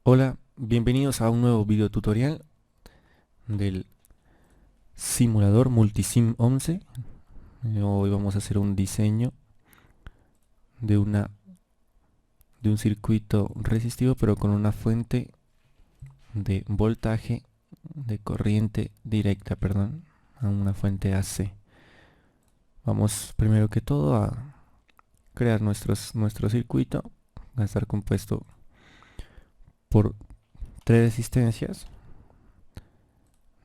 Hola, bienvenidos a un nuevo video tutorial del simulador Multisim 11. Hoy vamos a hacer un diseño de de un circuito resistivo, pero con una fuente de voltaje de corriente directa, perdón, a una fuente AC. Vamos primero que todo a crear nuestro circuito. Va a estar compuesto por tres resistencias,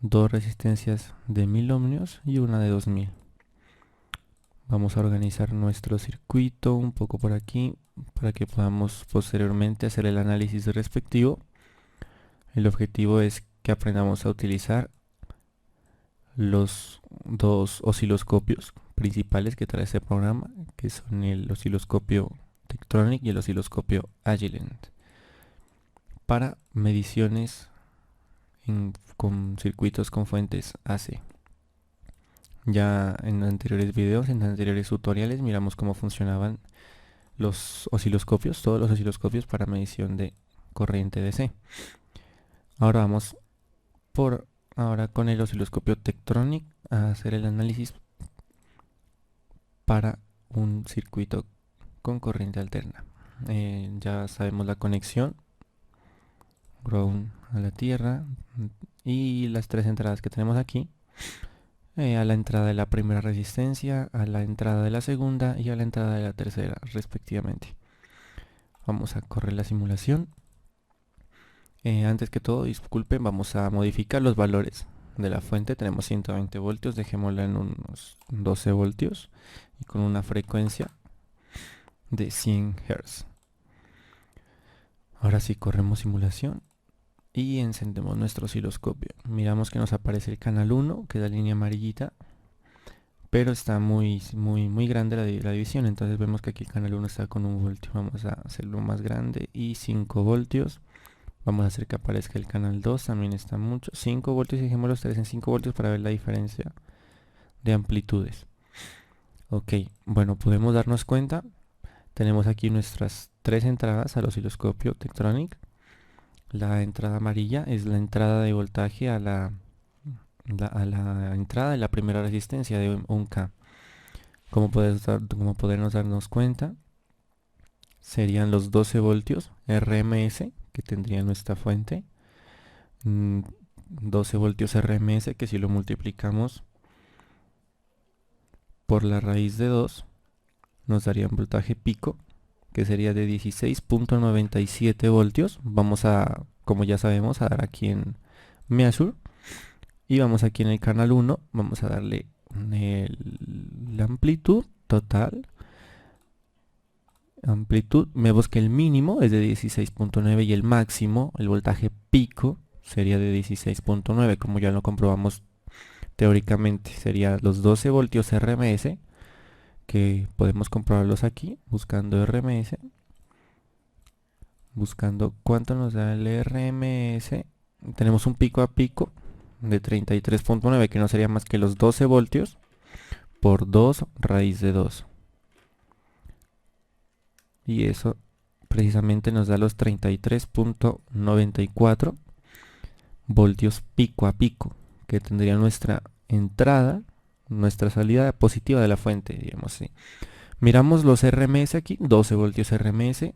dos resistencias de 1000 ohmios y una de 2000. Vamos a organizar nuestro circuito un poco por aquí para que podamos posteriormente hacer el análisis respectivo. El objetivo es que aprendamos a utilizar los dos osciloscopios principales que trae este programa, que son el osciloscopio Tektronix y el osciloscopio Agilent, para mediciones con circuitos con fuentes AC. Ya en anteriores videos, en anteriores tutoriales, miramos cómo funcionaban los osciloscopios, todos los osciloscopios para medición de corriente DC. Ahora vamos por ahora con el osciloscopio Tektronix a hacer el análisis para un circuito con corriente alterna. Ya sabemos la conexión, ground a la tierra y las tres entradas que tenemos aquí. A la entrada de la primera resistencia, a la entrada de la segunda y a la entrada de la tercera respectivamente. Vamos a correr la simulación. Antes que todo, disculpen, vamos a modificar los valores de la fuente. Tenemos 120 voltios, dejémosla en unos 12 voltios y con una frecuencia de 100 Hz. Ahora sí, corremos simulación y encendemos nuestro osciloscopio. Miramos que nos aparece el canal 1, que es la línea amarillita, pero está muy grande la división. Entonces vemos que aquí el canal 1 está con 1 voltio. Vamos a hacerlo más grande y 5 voltios. Vamos a hacer que aparezca el canal 2, también está mucho. 5 voltios y dejemos los 3 en 5 voltios para ver la diferencia de amplitudes. Ok, bueno, podemos darnos cuenta. Tenemos aquí nuestras tres entradas al osciloscopio Tektronix. La entrada amarilla es la entrada de voltaje a la entrada de la primera resistencia de 1K. Como podemos darnos cuenta, serían los 12 voltios RMS que tendría nuestra fuente. 12 voltios RMS, que si lo multiplicamos por la raíz de 2 nos daría un voltaje pico, que sería de 16.97 voltios. Vamos a, como ya sabemos, a dar aquí en Measure y vamos aquí en el canal 1, vamos a darle la amplitud total. Amplitud, vemos que el mínimo es de 16.9 y el máximo, el voltaje pico, sería de 16.9, como ya lo comprobamos teóricamente. Sería los 12 voltios RMS, que podemos comprobarlos aquí, buscando RMS, buscando cuánto nos da el RMS. Tenemos un pico a pico de 33.9, que no sería más que los 12 voltios por 2 raíz de 2. Y eso precisamente nos da los 33.94 voltios pico a pico, que tendría nuestra entrada, nuestra salida positiva de la fuente, digamos así. Miramos los RMS aquí, 12 voltios RMS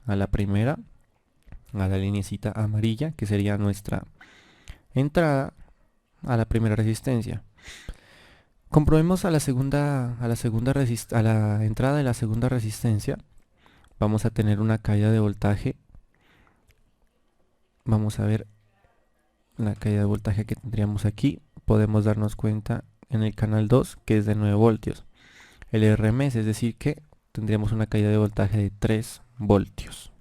a la primera, a la linecita amarilla, que sería nuestra entrada a la primera resistencia. Comprobemos a la entrada de la segunda resistencia. Vamos a tener una caída de voltaje. Vamos a ver la caída de voltaje que tendríamos aquí. Podemos darnos cuenta en el canal 2 que es de 9 voltios. El RMS, es decir que tendríamos una caída de voltaje de 3 voltios.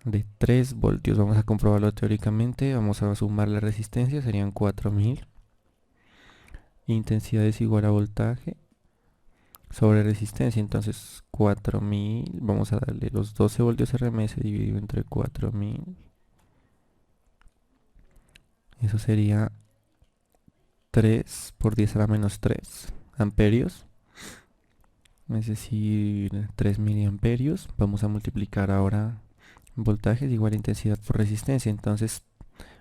De 3 voltios, vamos a comprobarlo teóricamente. Vamos a sumar la resistencia, serían 4000. Intensidad es igual a voltaje sobre resistencia, entonces 4000, vamos a darle los 12 voltios RMS dividido entre 4000. Eso sería 3 por 10 a la menos 3 amperios, es decir, 3 miliamperios. Vamos a multiplicar ahora voltaje es igual a intensidad por resistencia. Entonces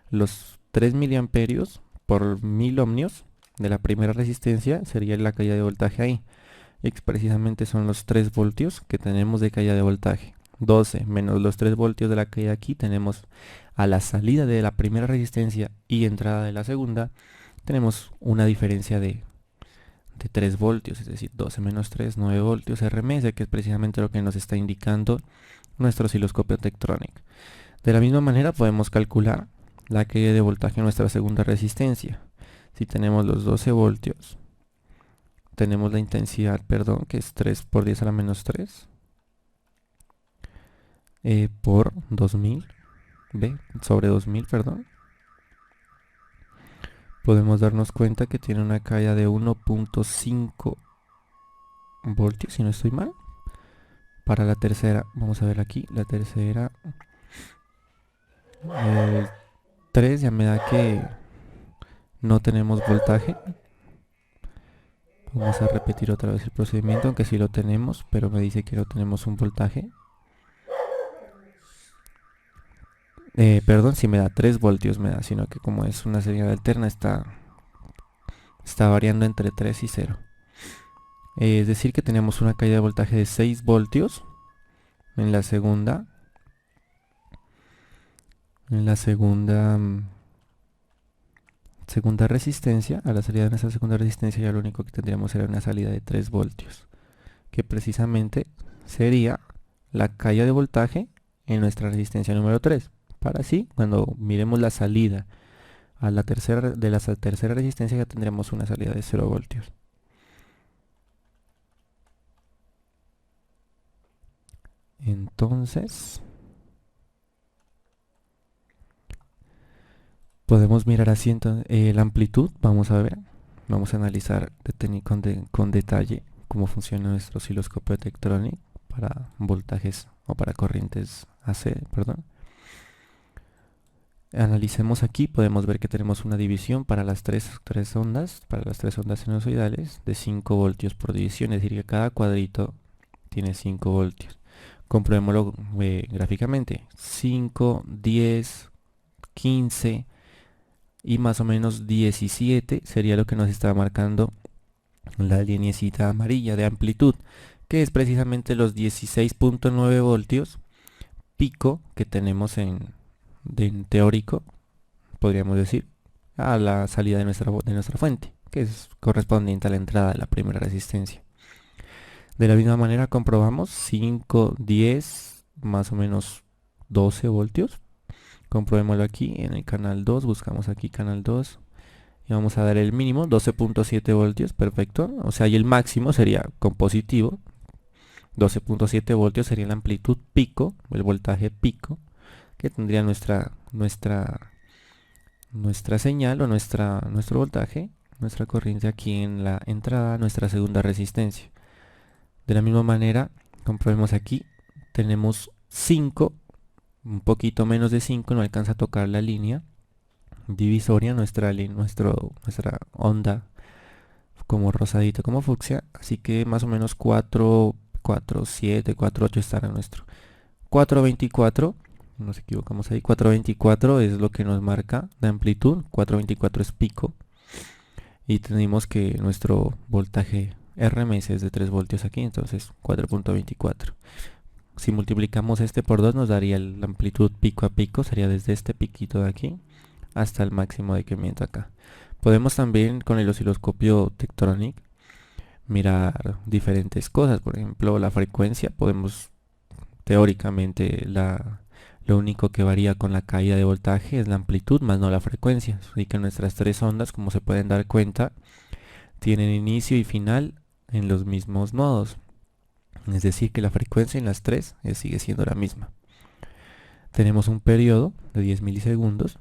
los 3 miliamperios por 1000 ohmios de la primera resistencia sería la caída de voltaje ahí. Y precisamente son los 3 voltios que tenemos de caída de voltaje. 12 menos los 3 voltios de la caída aquí, tenemos a la salida de la primera resistencia y entrada de la segunda, tenemos una diferencia de 3 voltios, es decir, 12 menos 3, 9 voltios RMS, que es precisamente lo que nos está indicando nuestro osciloscopio Tektronix. De la misma manera podemos calcular la caída de voltaje en nuestra segunda resistencia. Si tenemos los 12 voltios, tenemos la intensidad, perdón, que es 3 por 10 a la menos 3 por 2000, sobre 2000, perdón. Podemos darnos cuenta que tiene una caída de 1.5 voltios, si no estoy mal. Para la tercera, vamos a ver aquí, la tercera, 3 ya me da que no tenemos voltaje. Vamos a repetir otra vez el procedimiento, aunque sí lo tenemos, pero me dice que no tenemos un voltaje. Perdón, si me da 3 voltios me da, sino que como es una señal alterna está variando entre 3 y 0. Es decir que tenemos una caída de voltaje de 6 voltios en la segunda. Segunda resistencia. A la salida de nuestra segunda resistencia ya lo único que tendríamos sería una salida de 3 voltios, que precisamente sería la caída de voltaje en nuestra resistencia número 3. Para así, cuando miremos la salida a la tercera resistencia, ya tendremos una salida de 0 voltios. Entonces podemos mirar así la amplitud. Vamos a ver, vamos a analizar con detalle cómo funciona nuestro osciloscopio Tektronix para voltajes o para corrientes AC, perdón. Analicemos aquí, podemos ver que tenemos una división para las tres ondas sinusoidales de 5 voltios por división, es decir que cada cuadrito tiene 5 voltios. Comprobémoslo gráficamente. 5, 10, 15 y más o menos 17 sería lo que nos está marcando la lineecita amarilla de amplitud, que es precisamente los 16.9 voltios pico que tenemos en teórico, podríamos decir, a la salida de nuestra fuente, que es correspondiente a la entrada de la primera resistencia. De la misma manera comprobamos 5, 10, más o menos 12 voltios. Comprobémoslo aquí en el canal 2, buscamos aquí canal 2 y vamos a dar el mínimo, 12.7 voltios, perfecto. O sea, y el máximo sería con positivo, 12.7 voltios sería la amplitud pico, el voltaje pico, que tendría nuestra señal o nuestro voltaje, nuestra corriente aquí en la entrada a nuestra segunda resistencia. De la misma manera, comprobemos aquí, tenemos 5, un poquito menos de 5, no alcanza a tocar la línea divisoria, nuestra onda como rosadito, como fucsia, así que más o menos 4, 4, 7, 4, 8 estará nuestro. 424, nos equivocamos ahí, 424 es lo que nos marca de amplitud, 424 es pico, y tenemos que nuestro voltaje RMS es de 3 voltios aquí, entonces 4.24. Si multiplicamos este por 2 nos daría la amplitud pico a pico, sería desde este piquito de aquí hasta el máximo de que mienta acá. Podemos también con el osciloscopio Tektronix mirar diferentes cosas, por ejemplo la frecuencia. Podemos teóricamente lo único que varía con la caída de voltaje es la amplitud más no la frecuencia, así que nuestras tres ondas, como se pueden dar cuenta, tienen inicio y final en los mismos nodos, es decir que la frecuencia en las tres sigue siendo la misma. Tenemos un periodo de 10 milisegundos,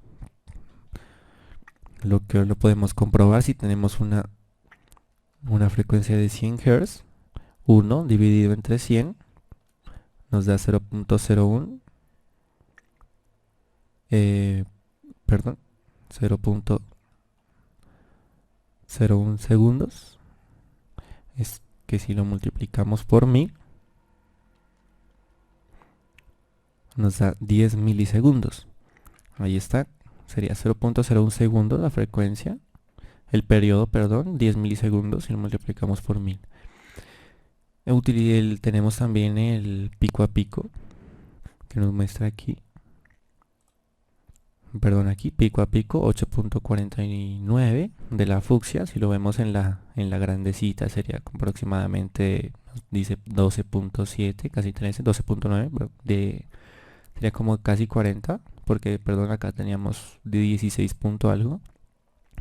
lo que lo podemos comprobar si tenemos una frecuencia de 100 Hz. 1 dividido entre 100 nos da 0.01, perdón, 0.01 segundos. Es que si lo multiplicamos por 1000 nos da 10 milisegundos. Ahí está, sería 0.01 segundos la frecuencia, el periodo, perdón, 10 milisegundos si lo multiplicamos por 1000. Tenemos también el pico a pico, que nos muestra aquí, perdón, aquí pico a pico 8.49 de la fucsia. Si lo vemos en la grandecita sería aproximadamente, dice 12.7, casi 13, 12.9, sería como casi 40, porque perdón, acá teníamos de 16 punto algo.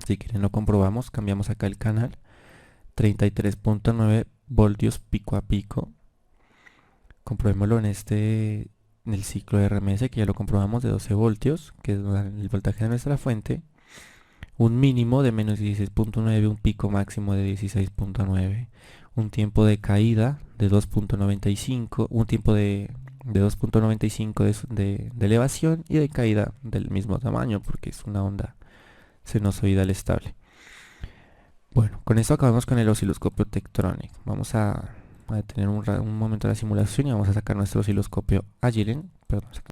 Si quieren lo comprobamos, cambiamos acá el canal, 33.9 voltios pico a pico. Comprobémoslo en el ciclo de RMS, que ya lo comprobamos, de 12 voltios, que es el voltaje de nuestra fuente. Un mínimo de menos 16.9, un pico máximo de 16.9, un tiempo de caída de 2.95, un tiempo de 2.95 de elevación y de caída del mismo tamaño, porque es una onda sinusoidal estable. Bueno, con esto acabamos con el osciloscopio Tektronix. Vamos a detener un momento la simulación y vamos a sacar nuestro osciloscopio Agilent. Perdón,